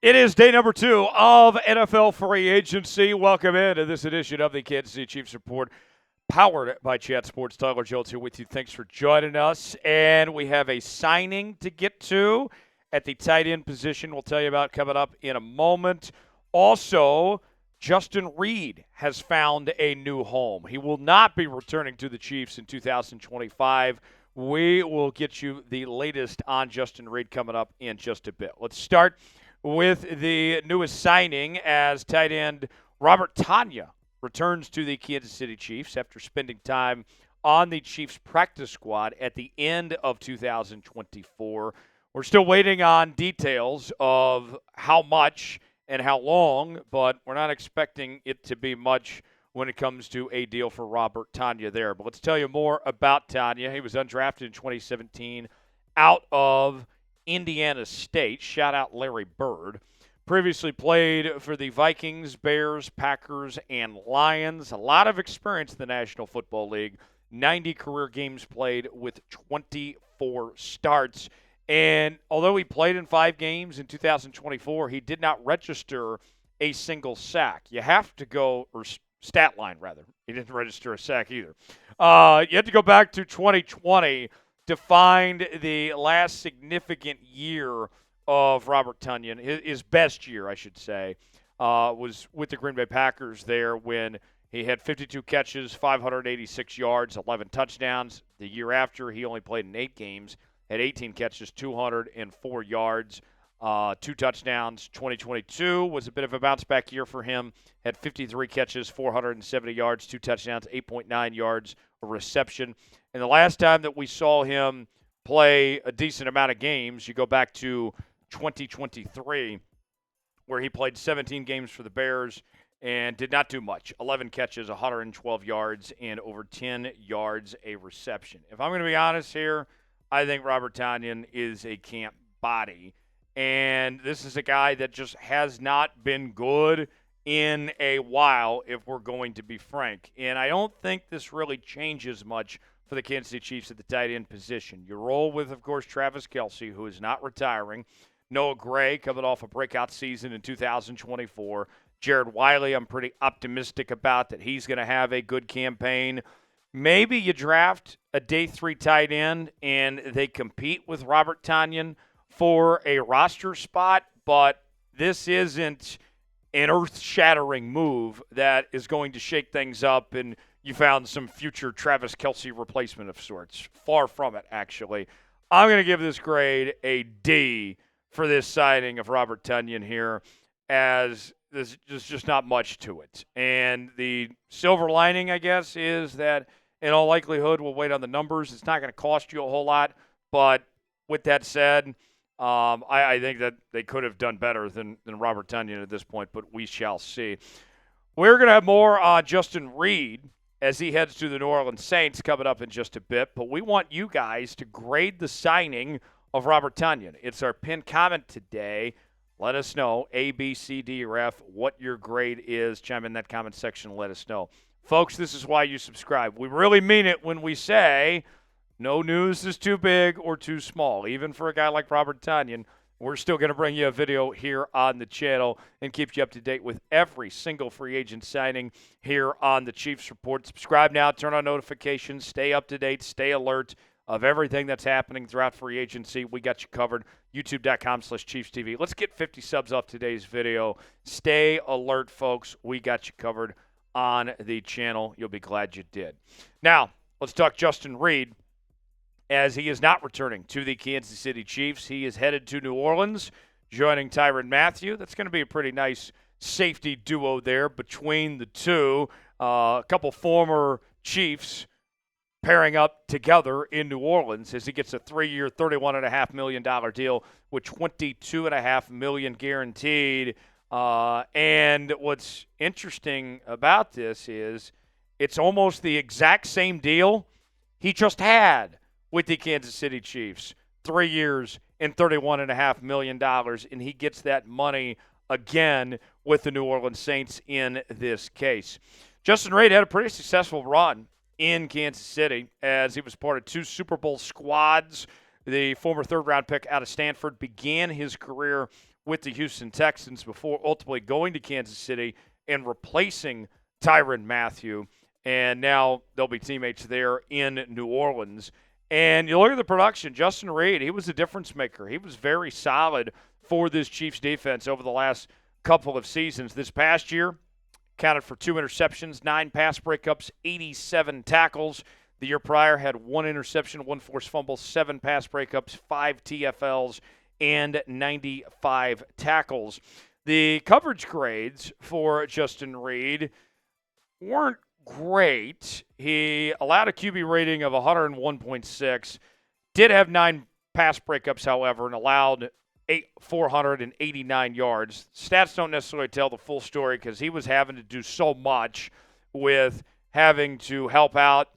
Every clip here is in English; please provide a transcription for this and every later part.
It is day number 2 of NFL free agency. Welcome into this edition of the Kansas City Chiefs Report, powered by Chat Sports. Tyler Jones here with you. Thanks for joining us. And we have a signing to get to at the tight end position. We'll tell you about coming up in a moment. Also, Justin Reid has found a new home. He will not be returning to the Chiefs in 2025. We will get you the latest on Justin Reid coming up in just a bit. Let's start with the newest signing as tight end Robert Tonya returns to the Kansas City Chiefs after spending time on the Chiefs practice squad at the end of 2024. We're still waiting on details of how much and how long, but we're not expecting it to be much when it comes to a deal for Robert Tonya there. But let's tell you more about Tonya. He was undrafted in 2017 out of Indiana State. Shout out Larry Bird. Previously played for the Vikings, Bears, Packers, and Lions. A lot of experience in the National Football League. 90 career games played with 24 starts. And although he played in 5 games in 2024, he did not register a single sack. You have to go, or stat line rather. He didn't register a sack either. You have to go back to 2020 to find the last significant year of Robert Tonya. His best year, I should say, was with the Green Bay Packers there when he had 52 catches, 586 yards, 11 touchdowns. The year after, he only played in 8 games, had 18 catches, 204 yards, 2 touchdowns. 2022 was a bit of a bounce-back year for him, had 53 catches, 470 yards, 2 touchdowns, 8.9 yards, a reception. And the last time that we saw him play a decent amount of games, you go back to 2023, where he played 17 games for the Bears and did not do much. 11 catches, 112 yards, and over 10 yards a reception. If I'm going to be honest here, I think Robert Tonya is a camp body. And this is a guy that just has not been good in a while, if we're going to be frank. And I don't think this really changes much for the Kansas City Chiefs at the tight end position. You roll with, of course, Travis Kelce, who is not retiring. Noah Gray coming off a breakout season in 2024. Jared Wiley, I'm pretty optimistic about that he's going to have a good campaign. Maybe you draft a day 3 tight end and they compete with Robert Tonya for a roster spot, but this isn't an earth-shattering move that is going to shake things up and you found some future Travis Kelce replacement of sorts. Far from it, actually. I'm going to give this grade a D for this signing of Robert Tonya here, as there's just not much to it. And the silver lining, I guess, is that in all likelihood, we'll wait on the numbers. It's not going to cost you a whole lot. But with that said, I think that they could have done better than Robert Tonya at this point, but we shall see. We're going to have more on Justin Reid as he heads to the New Orleans Saints coming up in just a bit. But we want you guys to grade the signing of Robert Tonya. It's our pinned comment today. Let us know, A, B, C, D, or F, what your grade is. Chime in that comment section and let us know. Folks, this is why you subscribe. We really mean it when we say no news is too big or too small. Even for a guy like Robert Tonya, we're still going to bring you a video here on the channel and keep you up to date with every single free agent signing here on the Chiefs Report. Subscribe now, turn on notifications, stay up to date, stay alert of everything that's happening throughout free agency. We got you covered. YouTube.com/ChiefsTV. Let's get 50 subs off today's video. Stay alert, folks. We got you covered on the channel. You'll be glad you did. Now, let's talk Justin Reid, as he is not returning to the Kansas City Chiefs. He is headed to New Orleans, joining Tyrann Mathieu. That's going to be a pretty nice safety duo there between the two. A couple former Chiefs pairing up together in New Orleans as he gets a 3-year, $31.5 million deal with $22.5 million guaranteed. And what's interesting about this is it's almost the exact same deal he just had with the Kansas City Chiefs. 3 years and $31.5 million, and he gets that money again with the New Orleans Saints in this case. Justin Reid had a pretty successful run in Kansas City as he was part of 2 Super Bowl squads. The former third-round pick out of Stanford began his career with the Houston Texans before ultimately going to Kansas City and replacing Tyrann Mathieu. And now they'll be teammates there in New Orleans. And you look at the production, Justin Reid, he was a difference maker. He was very solid for this Chiefs defense over the last couple of seasons. This past year, counted for 2 interceptions, 9 pass breakups, 87 tackles. The year prior had 1 interception, 1 forced fumble, 7 pass breakups, 5 TFLs, and 95 tackles. The coverage grades for Justin Reid weren't great. He allowed a QB rating of 101.6, did have 9 pass breakups, however, and allowed 489 yards. Stats don't necessarily tell the full story because he was having to do so much with having to help out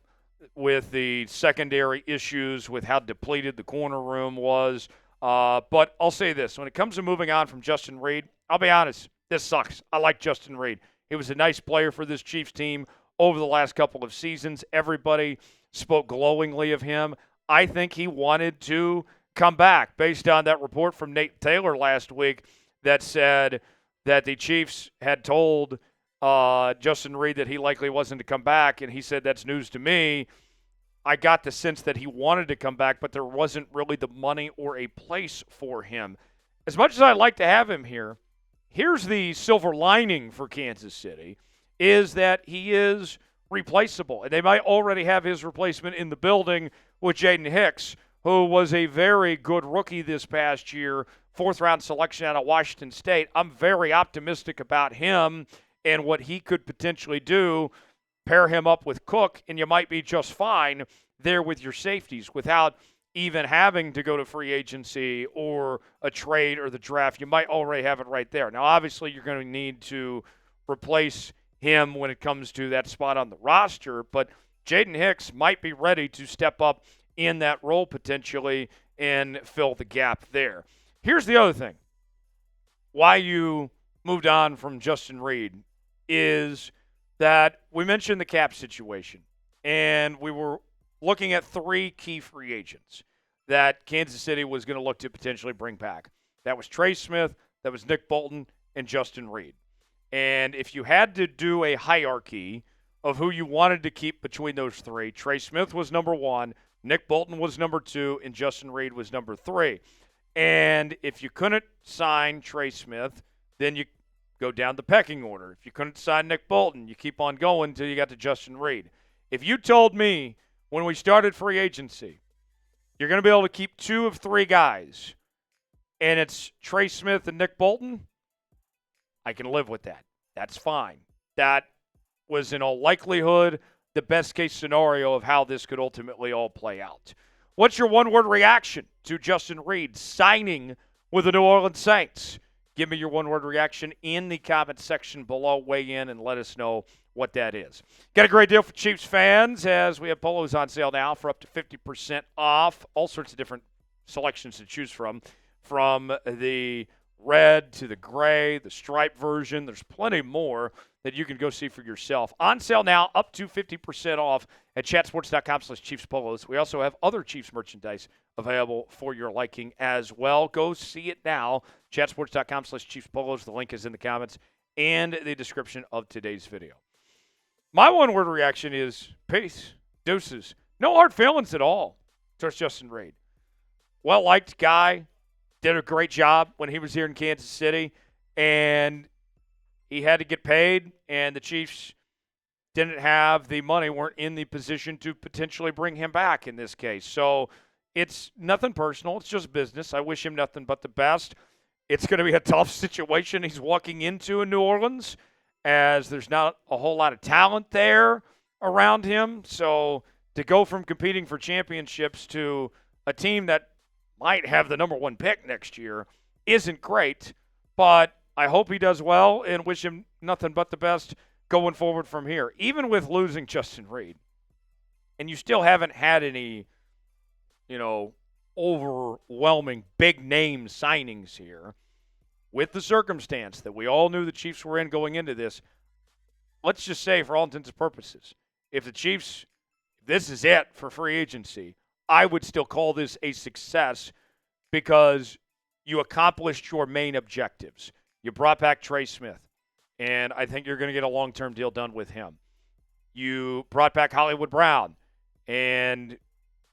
with the secondary issues, with how depleted the corner room was. But I'll say this. When it comes to moving on from Justin Reid, I'll be honest, this sucks. I like Justin Reid. He was a nice player for this Chiefs team over the last couple of seasons. Everybody spoke glowingly of him. I think he wanted to come back based on that report from Nate Taylor last week that said that the Chiefs had told Justin Reid that he likely wasn't to come back, and he said that's news to me. I got the sense that he wanted to come back, but there wasn't really the money or a place for him. As much as I'd like to have him here, here's the silver lining for Kansas City, is that he is replaceable. And they might already have his replacement in the building with Jaden Hicks, who was a very good rookie this past year, 4th-round selection out of Washington State. I'm very optimistic about him and what he could potentially do. Pair him up with Cook, and you might be just fine there with your safeties without even having to go to free agency or a trade or the draft. You might already have it right there. Now, obviously, you're going to need to replace him when it comes to that spot on the roster, but Jaden Hicks might be ready to step up in that role potentially and fill the gap there. Here's the other thing. Why you moved on from Justin Reid is that we mentioned the cap situation, and we were looking at 3 key free agents that Kansas City was going to look to potentially bring back. That was Trey Smith, that was Nick Bolton, and Justin Reid. And if you had to do a hierarchy of who you wanted to keep between those 3, Trey Smith was number 1, Nick Bolton was number 2, and Justin Reid was number 3. And if you couldn't sign Trey Smith, then you go down the pecking order. If you couldn't sign Nick Bolton, you keep on going until you got to Justin Reid. If you told me when we started free agency, you're going to be able to keep 2 of 3 guys, and it's Trey Smith and Nick Bolton, I can live with that. That's fine. That was in all likelihood the best case scenario of how this could ultimately all play out. What's your one-word reaction to Justin Reid signing with the New Orleans Saints? Give me your one-word reaction in the comment section below. Weigh in and let us know what that is. Got a great deal for Chiefs fans as we have polos on sale now for up to 50% off. All sorts of different selections to choose from the red to the gray, the striped version. There's plenty more that you can go see for yourself. On sale now, up to 50% off at chatsports.com/Chiefs Polos. We also have other Chiefs merchandise available for your liking as well. Go see it now, chatsports.com/Chiefs Polos. The link is in the comments and the description of today's video. My one-word reaction is peace, deuces. No hard feelings at all towards Justin Reid. Well-liked guy. Did a great job when he was here in Kansas City, and he had to get paid, and the Chiefs didn't have the money, weren't in the position to potentially bring him back in this case. So it's nothing personal. It's just business. I wish him nothing but the best. It's going to be a tough situation he's walking into in New Orleans, as there's not a whole lot of talent there around him. So to go from competing for championships to a team that might have the number 1 pick next year isn't great, but I hope he does well and wish him nothing but the best going forward from here. Even with losing Justin Reid, and you still haven't had any, overwhelming big name signings here, with the circumstance that we all knew the Chiefs were in going into this, let's just say for all intents and purposes, if the Chiefs, this is it for free agency, I would still call this a success because you accomplished your main objectives. You brought back Trey Smith, and I think you're going to get a long-term deal done with him. You brought back Hollywood Brown, and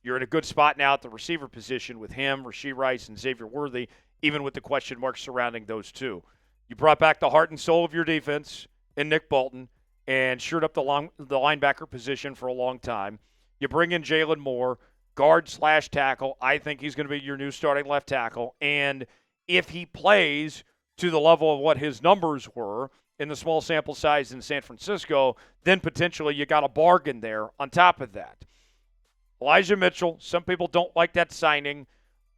you're in a good spot now at the receiver position with him, Rashee Rice, and Xavier Worthy, even with the question marks surrounding those two. You brought back the heart and soul of your defense in Nick Bolton and shored up the linebacker position for a long time. You bring in Jalen Moore, guard/tackle. I think he's going to be your new starting left tackle. And if he plays to the level of what his numbers were in the small sample size in San Francisco, then potentially you got a bargain there on top of that. Elijah Mitchell, some people don't like that signing,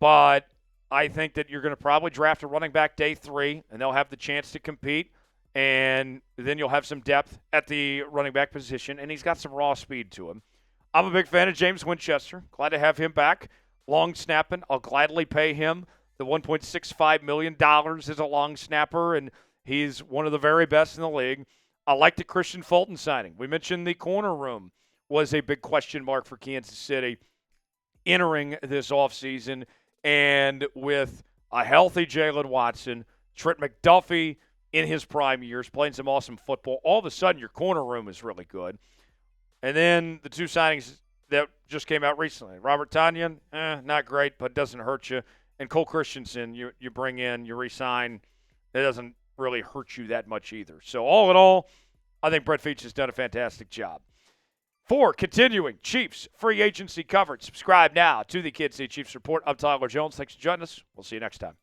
but I think that you're going to probably draft a running back day 3, and they'll have the chance to compete, and then you'll have some depth at the running back position, and he's got some raw speed to him. I'm a big fan of James Winchester. Glad to have him back. Long snapping. I'll gladly pay him the $1.65 million as a long snapper, and he's one of the very best in the league. I like the Christian Fulton signing. We mentioned the corner room was a big question mark for Kansas City entering this offseason. And with a healthy Jalen Watson, Trent McDuffie in his prime years, playing some awesome football, all of a sudden your corner room is really good. And then the two signings that just came out recently. Robert Tonya, not great, but doesn't hurt you. And Cole Christensen, you bring in, you re-sign. It doesn't really hurt you that much either. So all in all, I think Brett Veach has done a fantastic job. For continuing Chiefs free agency coverage, subscribe now to the Kids See Chiefs Report. I'm Tyler Jones. Thanks for joining us. We'll see you next time.